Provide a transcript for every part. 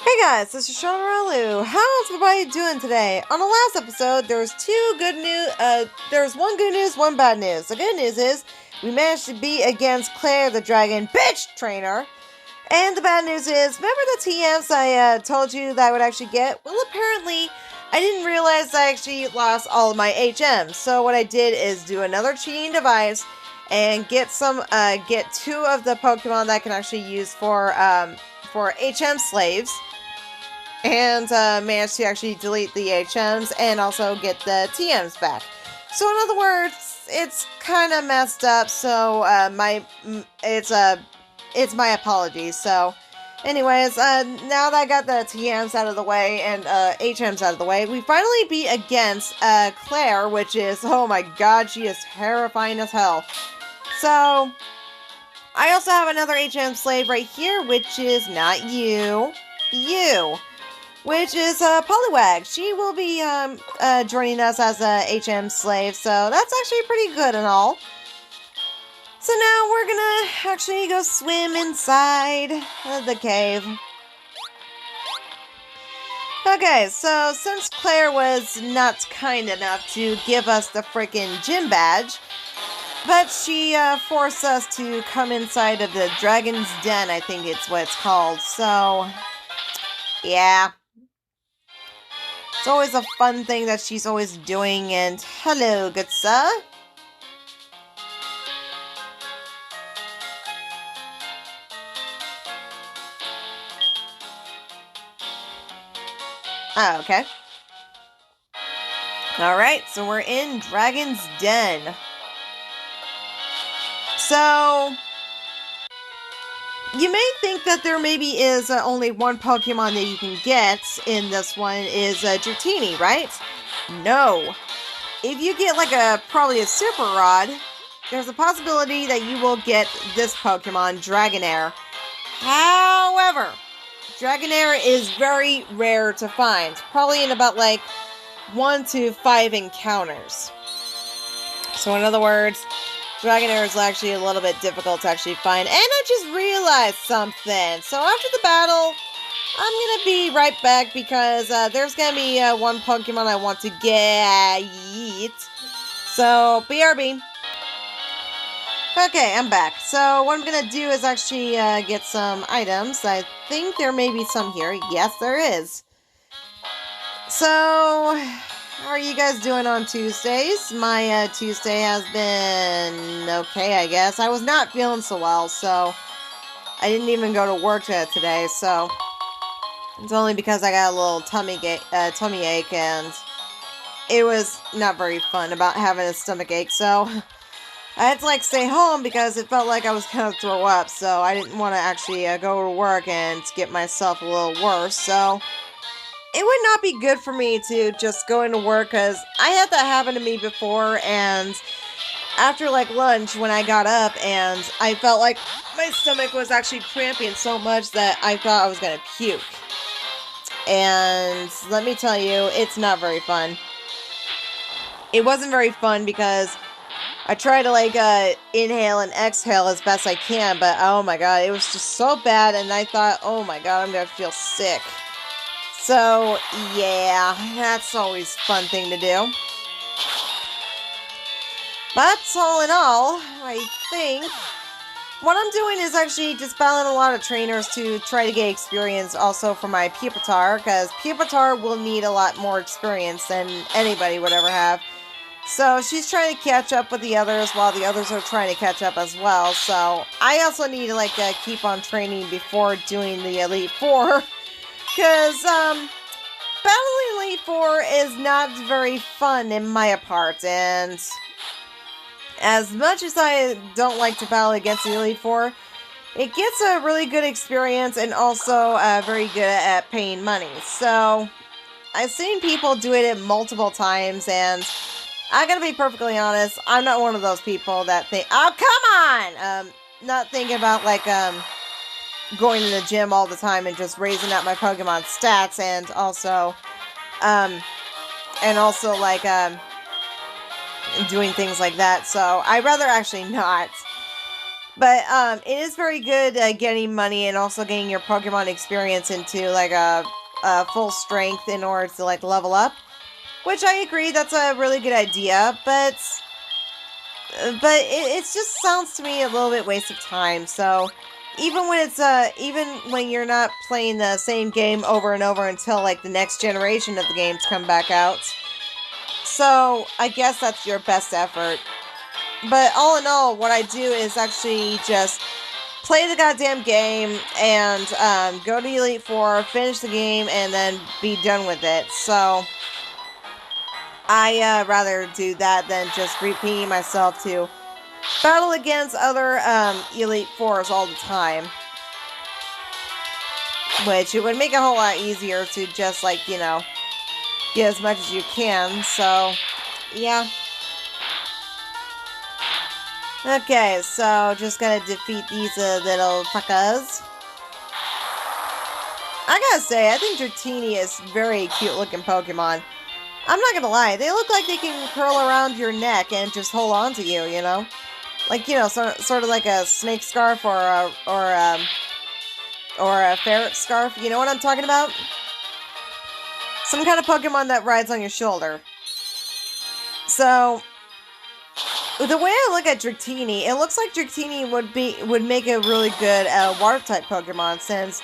Hey guys, this is Sean Ralu. How's everybody doing today? On the last episode, there's there's one good news, one bad news. The good news is we managed to beat against Claire the Dragon Bitch Trainer. And the bad news is, remember the TMs I told you that I would actually get? Well, apparently, I didn't realize I actually lost all of my HMs. So what I did is do another cheating device and get two of the Pokemon that I can actually use for HM slaves. And managed to actually delete the HMs and also get the TMs back. So in other words, it's kind of messed up. So it's my apologies. So, anyways, now that I got the TMs out of the way and HMs out of the way, we finally beat against Claire, which is, oh my god, she is terrifying as hell. So, I also have another HM slave right here, which is not you. Which is Poliwag. She will be joining us as a HM slave, so that's actually pretty good and all. So now we're gonna actually go swim inside the cave. Okay, so since Claire was not kind enough to give us the freaking gym badge, but she forced us to come inside of the Dragon's Den, I think it's what it's called, so yeah. It's always a fun thing that she's always doing, and hello, good sir. Oh, okay. Alright, so we're in Dragon's Den. So, you may think that there maybe is only one Pokemon that you can get in this one is Dratini, right? No. If you get probably a Super Rod, there's a possibility that you will get this Pokemon, Dragonair. However, Dragonair is very rare to find. Probably in about 1 to 5 encounters. So in other words, Dragonair is actually a little bit difficult to actually find. And I just realized something. So after the battle, I'm going to be right back because there's going to be one Pokemon I want to get. So, BRB. Okay, I'm back. So what I'm going to do is actually get some items. I think there may be some here. Yes, there is. So, how are you guys doing on Tuesdays? My Tuesday has been okay, I guess. I was not feeling so well, so I didn't even go to work today, so it's only because I got a little tummy ache, and it was not very fun about having a stomach ache, so I had to stay home because it felt like I was going to throw up, so I didn't want to actually go to work and get myself a little worse, so it would not be good for me to just go into work because I had that happen to me before, and after lunch when I got up and I felt like my stomach was actually cramping so much that I thought I was going to puke. And let me tell you, it's not very fun. It wasn't very fun because I try to inhale and exhale as best I can, but oh my god, it was just so bad, and I thought, oh my god, I'm going to feel sick. So, yeah, that's always a fun thing to do. But, all in all, I think what I'm doing is actually just battling a lot of trainers to try to get experience also for my Pupitar, because Pupitar will need a lot more experience than anybody would ever have. So, she's trying to catch up with the others while the others are trying to catch up as well. So, I also need to, keep on training before doing the Elite Four. Because, battling Elite Four is not very fun in my part, and as much as I don't like to battle against the Elite Four, it gets a really good experience and also very good at paying money. So, I've seen people do it multiple times, and I gotta be perfectly honest, I'm not one of those people that think, oh, come on! Not thinking about, going to the gym all the time and just raising up my Pokemon stats and also doing things like that. So I'd rather actually not. But it is very good getting money and also getting your Pokemon experience into like a full strength in order to like level up. Which I agree, that's a really good idea, but it just sounds to me a little bit waste of time. So even when you're not playing the same game over and over until like the next generation of the games come back out. So I guess that's your best effort. But all in all, what I do is actually just play the goddamn game and go to Elite Four, finish the game, and then be done with it. So I rather do that than just repeating myself to battle against other Elite Fours all the time. Which it would make it a whole lot easier to just, like, you know, get as much as you can. So, yeah. Okay, so just gonna defeat these little fuckers. I gotta say, I think Dratini is very cute looking Pokemon. I'm not gonna lie, they look like they can curl around your neck and just hold on to you, you know? Like, you know, sort of like a snake scarf or a ferret scarf. You know what I'm talking about? Some kind of Pokemon that rides on your shoulder. So, the way I look at Dratini, it looks like Dratini would make a really good water-type Pokemon, since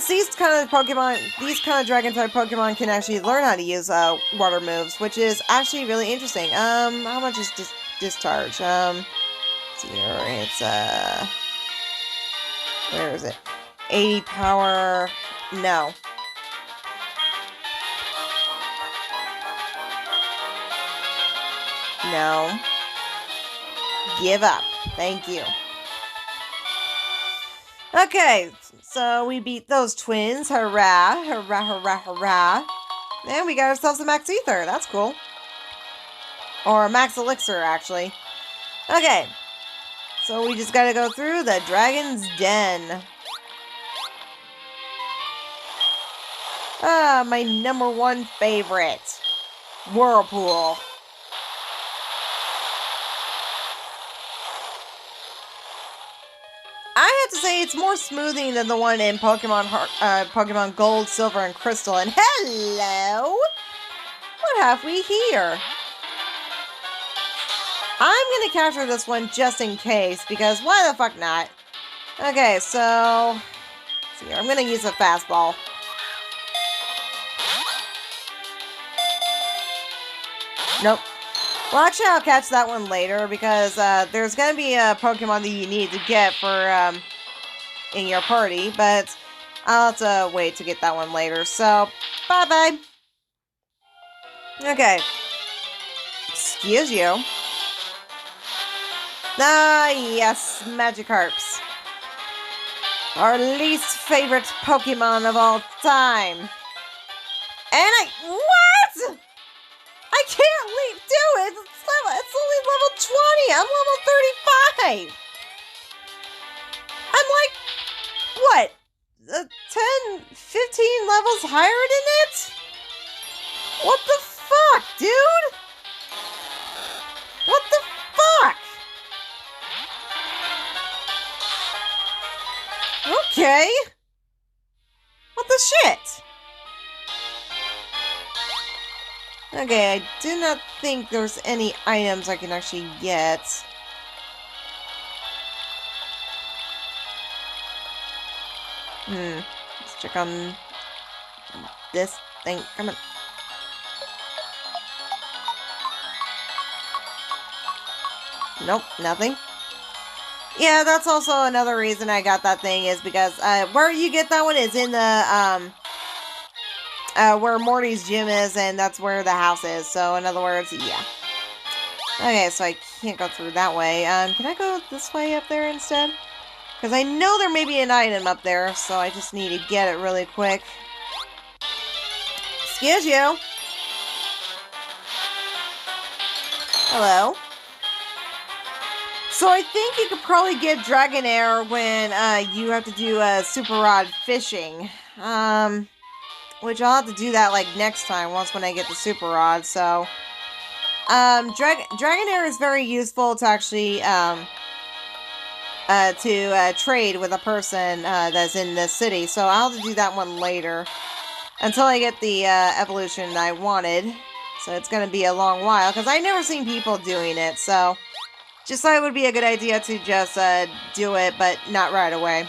these kind of Dragon-type Pokemon can actually learn how to use water moves, which is actually really interesting. How much is discharge? Let's see here, it's where is it? 80 power. No. No. Give up. Thank you. Okay, so we beat those twins. Hurrah, hurrah, hurrah, hurrah. And we got ourselves a Max Ether. That's cool. Or Max Elixir, actually. Okay. So we just gotta go through the Dragon's Den. Ah, my number one favorite. Whirlpool. I have to say, it's more smoothing than the one in Pokemon Gold, Silver, and Crystal. And hello! What have we here? I'm gonna capture this one just in case, because why the fuck not? Okay, so... let's see here. I'm gonna use a fastball. Nope. Well, actually, I'll catch that one later, because there's going to be a Pokemon that you need to get for in your party, but I'll have to wait to get that one later. So, bye-bye. Okay. Excuse you. Ah, yes, Magikarps. Our least favorite Pokemon of all time. And what?! I can't do it! It's only level 20! I'm level 35! I'm like, what? 10, 15 levels higher than it? What the fuck, dude? What the fuck? Okay. What the shit? Okay, I do not think there's any items I can actually get. Let's check on this thing. Come on. Nope, nothing. Yeah, that's also another reason I got that thing, is because where you get that one is in the where Morty's gym is, and that's where the house is. So, in other words, yeah. Okay, so I can't go through that way. Can I go this way up there instead? Because I know there may be an item up there, so I just need to get it really quick. Excuse you. Hello. So I think you could probably get Dragonair when you have to do Super Rod fishing. Which I'll have to do that like next time, when I get the Super Rod. So, Dragonair is very useful to actually to trade with a person that's in this city. So I'll have to do that one later. Until I get the evolution I wanted. So it's going to be a long while, because I've never seen people doing it, so just thought it would be a good idea to just do it, but not right away.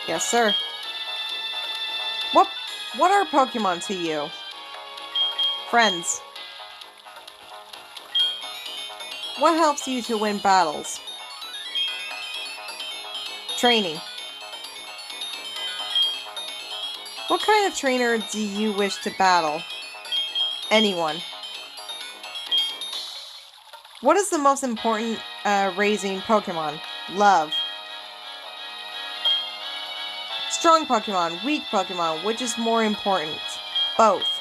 Yes, sir. What are Pokemon to you? Friends. What helps you to win battles? Training. What kind of trainer do you wish to battle? Anyone. What is the most important raising Pokemon? Love. Strong Pokemon, weak Pokemon, which is more important? Both.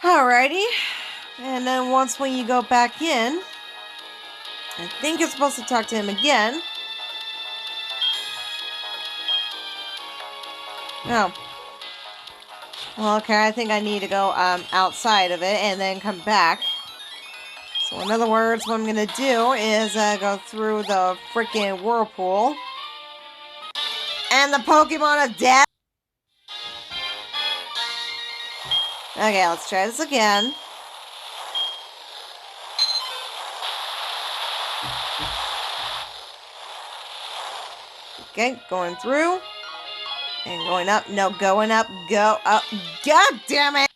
Alrighty. And then once when you go back in, I think you're supposed to talk to him again. Oh. Well, okay, I think I need to go outside of it and then come back. So in other words, what I'm going to do is go through the freaking whirlpool. And the Pokemon of Death. Okay, let's try this again. Okay, going through. And going up. No, going up. Go up. God damn it!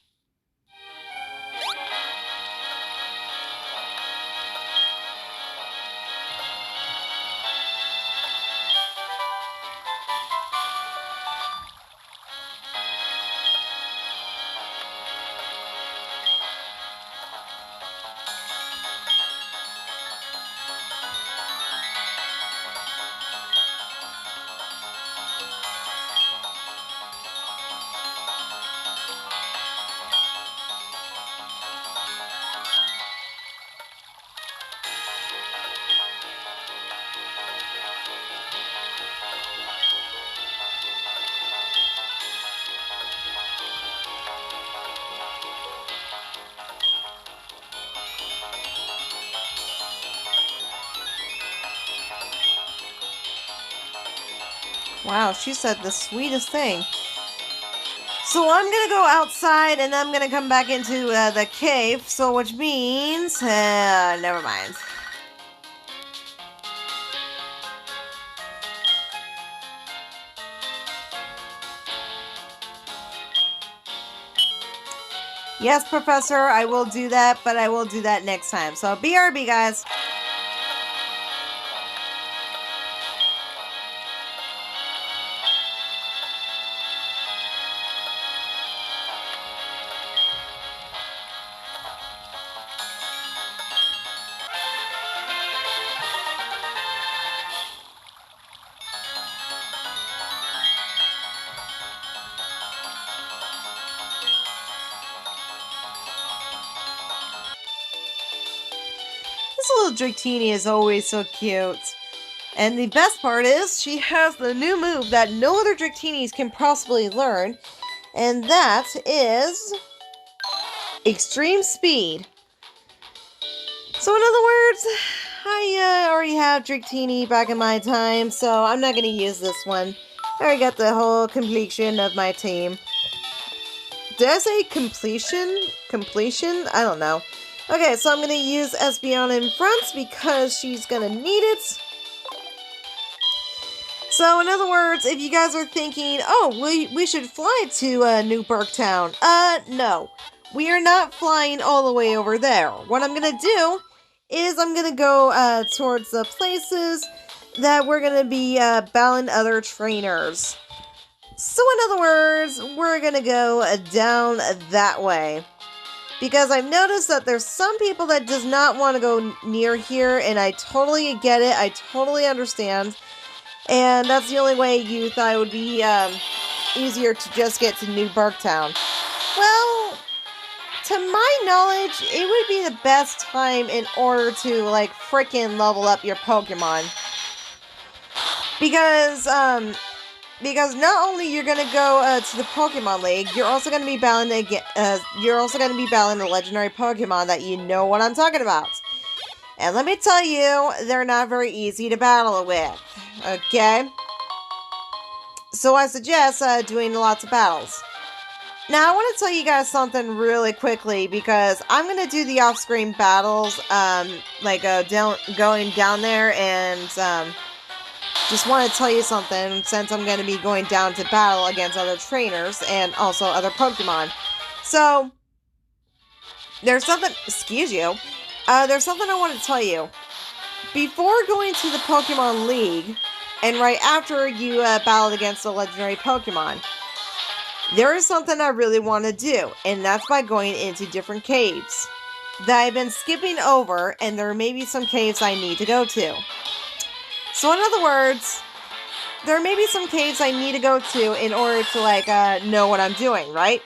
Wow, she said the sweetest thing. So I'm gonna go outside and I'm gonna come back into the cave, so which means, never mind. Yes, Professor, I will do that, but I will do that next time. So BRB, guys. This little Dratini is always so cute. And the best part is, she has the new move that no other Dratinis can possibly learn, and that is Extreme Speed. So in other words, I already have Dratini back in my time, so I'm not going to use this one. I already got the whole completion of my team. Did I say completion? Completion? I don't know. Okay, so I'm going to use Espeon in front because she's going to need it. So, in other words, if you guys are thinking, oh, we should fly to New Burktown. No. We are not flying all the way over there. What I'm going to do is I'm going to go towards the places that we're going to be battling other trainers. So, in other words, we're going to go down that way. Because I've noticed that there's some people that does not want to go near here, and I totally get it. I totally understand. And that's the only way you thought it would be easier to just get to New Burktown. Well, to my knowledge, it would be the best time in order to, like, frickin' level up your Pokemon. Because not only you're gonna go to the Pokemon League, you're also gonna be battling the legendary Pokemon that you know what I'm talking about. And let me tell you, they're not very easy to battle with. Okay? So I suggest doing lots of battles. Now I want to tell you guys something really quickly because I'm gonna do the off-screen battles, going down there and just want to tell you something, since I'm going to be going down to battle against other trainers and also other Pokemon. So, there's something I want to tell you. Before going to the Pokemon League, and right after you battled against the legendary Pokemon, there is something I really want to do, and that's by going into different caves that I've been skipping over, and there may be some caves I need to go to. So in other words, there may be some caves I need to go to in order to, know what I'm doing, right?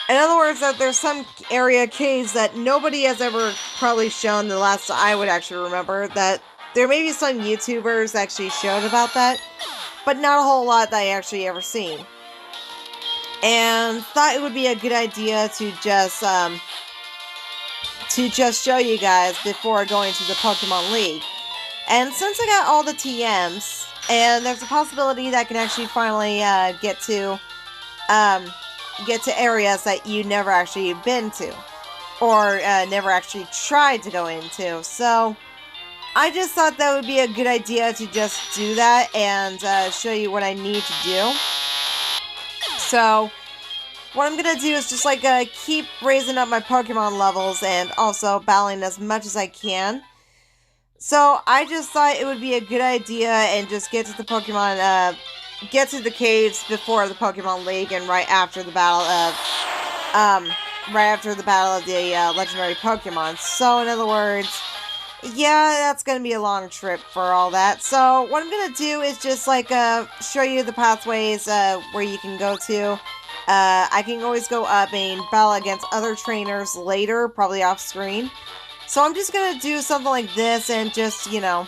In other words, that there's some area caves that nobody has ever probably shown, the last I would actually remember, that there may be some YouTubers actually showed about that, but not a whole lot that I actually ever seen. And thought it would be a good idea to just show you guys before going to the Pokemon League. And since I got all the TMs, and there's a possibility that I can actually finally get to areas that you never actually been to, or never actually tried to go into. So I just thought that would be a good idea to just do that and show you what I need to do. So what I'm gonna do is just keep raising up my Pokemon levels and also battling as much as I can. So I just thought it would be a good idea and just get to the Pokemon, get to the caves before the Pokemon League and right after the battle of the legendary Pokemon. So in other words, yeah, that's gonna be a long trip for all that. So what I'm gonna do is just show you the pathways where you can go to. I can always go up and battle against other trainers later, probably off screen. So I'm just gonna do something like this and just, okay.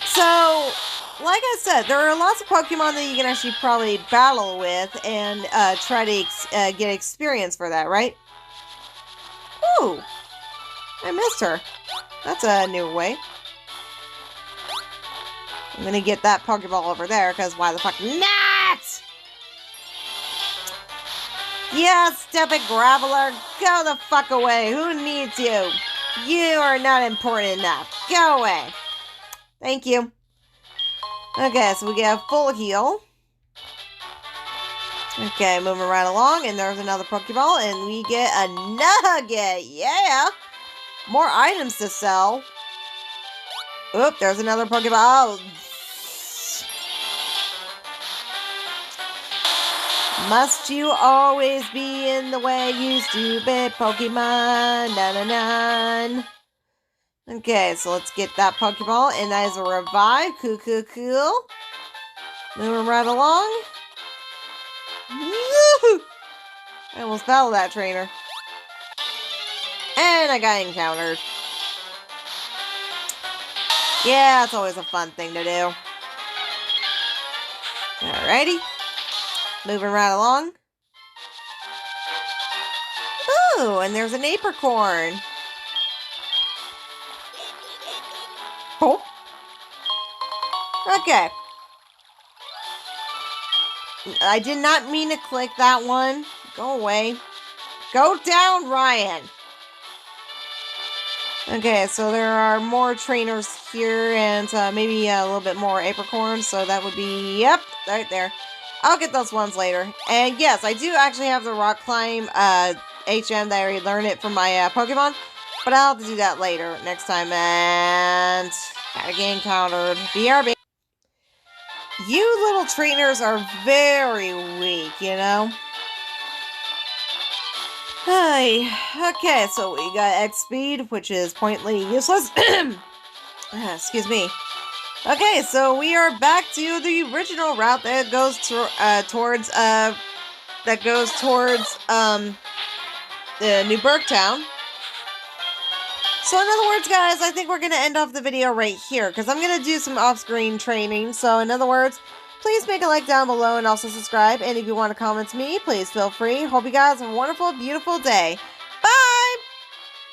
So, like I said, there are lots of Pokemon that you can actually probably battle with and try to get experience for that, right? Ooh, I missed her. That's a new way. I'm gonna get that Pokeball over there, because why the fuck not? Yeah, stupid Graveler, go the fuck away. Who needs you? You are not important enough. Go away. Thank you. Okay, so we get a full heal. Okay, moving right along, and there's another Pokeball, and we get a Nugget. Yeah! More items to sell. Oop, there's another Pokeball. Must you always be in the way, you stupid Pokemon? Na-na-na. Okay, so let's get that Pokeball, and that is a revive. Cool. Moving right along. Woo! I almost battled that trainer. And I got encountered. Yeah, it's always a fun thing to do. Alrighty. Moving right along. Ooh, and there's an apricorn. Oh. Okay. I did not mean to click that one. Go away. Go down, Ryan. Okay, so there are more trainers here, and maybe a little bit more apricorns, so that would be, yep, right there. I'll get those ones later. And yes, I do actually have the rock climb HM that I already learned it from my Pokemon, but I'll have to do that later, next time, and gotta get encountered. BRB. You little trainers are very weak, you know? Hi. Okay, so we got X speed, which is pointedly useless. Excuse me. Okay, so we are back to the original route that goes towards the New Burgtown. So in other words, guys, I think we're going to end off the video right here, because I'm going to do some off-screen training. So in other words, please make a like down below and also subscribe. And if you want to comment to me, please feel free. Hope you guys have a wonderful, beautiful day.